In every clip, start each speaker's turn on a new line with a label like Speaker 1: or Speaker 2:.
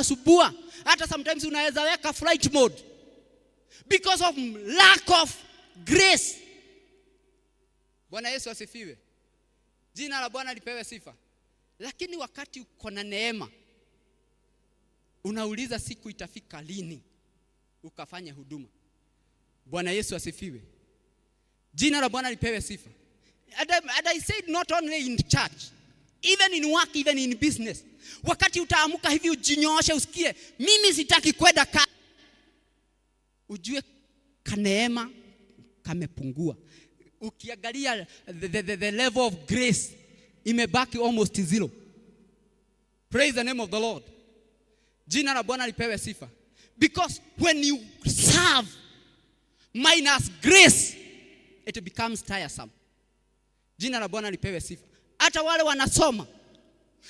Speaker 1: subua. Hata sometimes unaweza weka flight mode because of lack of grace. Bwana Yesu asifiwe. Jina la Bwana lipewe sifa. Lakini wakati uko na neema, unauliza siku itafika lini ukafanya huduma. Bwana Yesu asifiwe. Jina la Bwana lipewe sifa. And I said not only in church, even in work, even in business. Wakati utaamuka hivi ujinyooshe usikie, mimi sitaki kwenda kazi, ujue kaneema kamepungua. Ukiangalia the level of grace imebaki almost zero. Praise the name of the Lord. Jina la Bwana lipewe sifa. Because when you serve minus grace, it becomes tiresome. Jina la Bwana lipewe sifa. Hata wale wanasoma,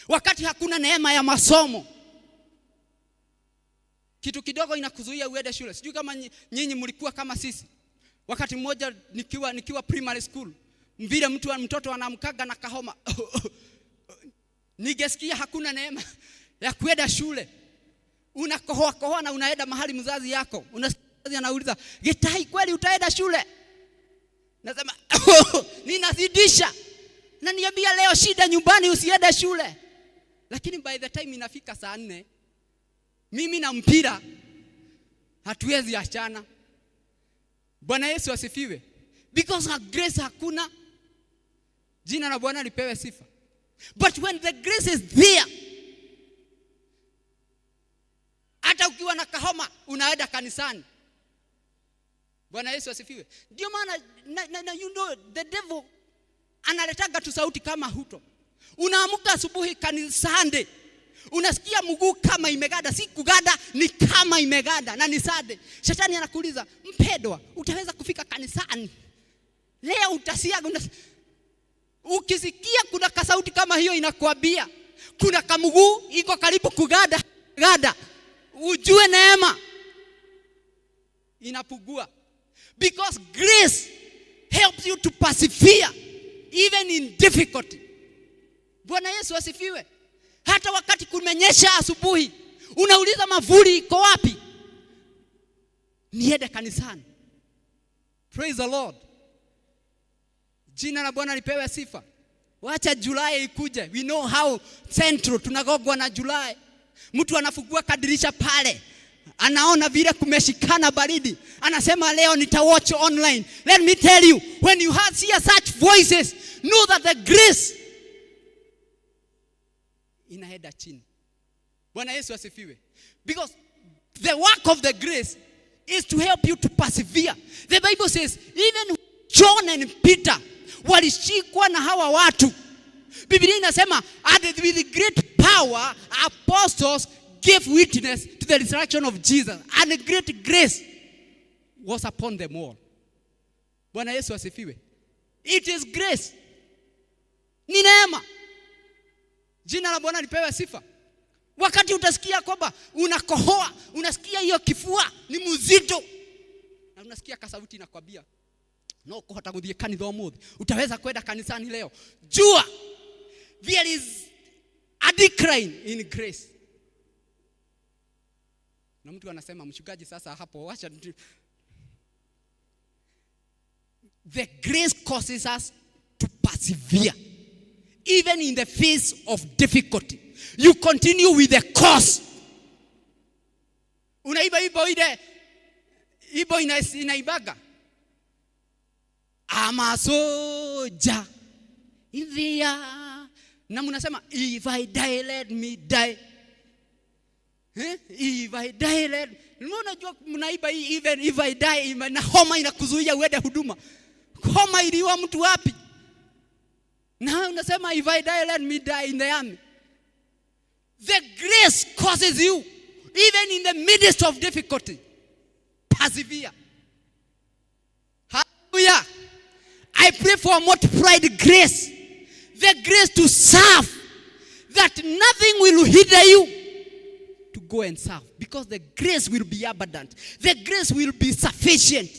Speaker 1: wakati hakuna neema ya masomo, kitu kidogo inakuzuia uende shule. Sijui kama nyinyi mlikuwa kama sisi. Wakati mmoja nikiwa primary school, vile mtoto anamkaga na kahoma, ningesikia hakuna neema ya kwenda shule, unakohoa na unaenda mahali mzazi yako, mzazi anauliza, "Gitai, kweli utaenda shule?" Nasema, ninazidisha. Na niambia leo shida nyumbani usiende shule. Lakini by the time inafika saa 4, mimi na mpira hatuwezi achana. Bwana Yesu asifiwe. Because of grace hakuna. Jina la Bwana lipewe sifa. But when the grace is there, hata ukiwa na kahoma unaenda kanisani. Bwana Yesu asifiwe. Ndio maana you know the devil analetaga tu sauti kama huto. Unaamuka asubuhi kanisani, unasikia mguu kama imegada, si kugada, ni kama imegada na ni sade. Shetani anakuuliza, "Mpendwa, utaweza kufika kanisani leo?" Utasiaga ukisikia kuna kasauti kama hiyo inakuambia kuna kamguu iko karibu kugada, ujue neema inapungua. Because grace helps you to persevere even in difficulty. Bwana Yesu asifiwe. Hata wakati kumenyesha asubuhi, unauliza mavuli iko wapi? Niende kanisani. Praise the Lord. Jina la Bwana lipewe sifa. Wacha Julai ikuje. We know how central tunagogwa na Julai. Mtu anafungua kadirisha pale, anaona vile kumeshikana baridi, anasema leo nitawatch online. Let me tell you, when you hear such voices, know that the grace inaenda chini. Bwana Yesu asifiwe. Because the work of the grace is to help you to persevere. The Bible says even John and Peter walishikwa na hawa watu. Biblia inasema, "And with great power apostles gave witness to the resurrection of Jesus, and great grace was upon them all." Bwana Yesu asifiwe. It is grace. Ni neema. Jina la Bwana lipewe sifa. Wakati utasikia kwamba unakohoa, unasikia hiyo kifua ni mzito, na unasikia kasauti inakwambia, "No kohota guthie kanitha umuthi, utaweza kwenda kanisani leo." Jua there is a decline in grace. Na mtu anasema, "Mchungaji, sasa hapo wacha." The grace causes us to persevere even in the face of difficulty. You continue with the course. Unaiba ibo inaibaga, "I'm a soldier in the air." Na mnasema, "If I die, let me die." If I die, let... Unajua mnaiba hii, even if I die, na homa inakuzuia uende huduma. Homa iliwa mtu wapi? Na unasema, "If I die, let me die in the army." The grace causes you, even in the midst of difficulty, persevere. Hallelujah. I pray for multiplied grace. The grace to serve, that nothing will hinder you to go and serve, because the grace will be abundant. The grace will be sufficient.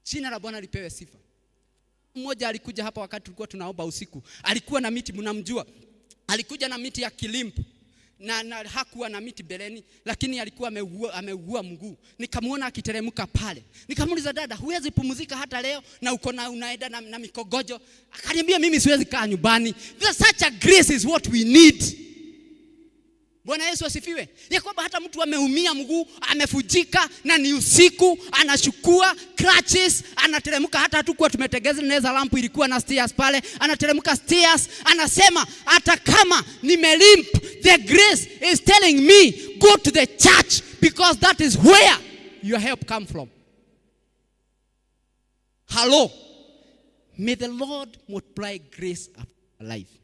Speaker 1: Jina la Bwana lipewe sifa. Mmoja alikuja hapa wakati tulikuwa tunaomba usiku. Alikuwa na miti, mnamjua. Alikuja na miti ya kilimpu. na hakuwa na miti beleni, lakini alikuwa ameugua mguu. Nikamuona akiteremka pale. Nikamuuliza, dada, huwezi pumzika hata leo na unaenda na mikogojo? Akaniambia, mimi siwezi kaa nyumbani. Such a grace is what we need. Bwana Yesu asifiwe. Ya kwamba hata mtu ameumia mguu, amefujika na ni usiku, anachukua crutches, anateremka. Hata hatukuwa tumetengeneza lampu, ilikuwa na stairs pale, anateremka stairs, anasema hata kama nimelimp, the grace is telling me go to the church because that is where your help come from. Hello. May the Lord multiply grace of life.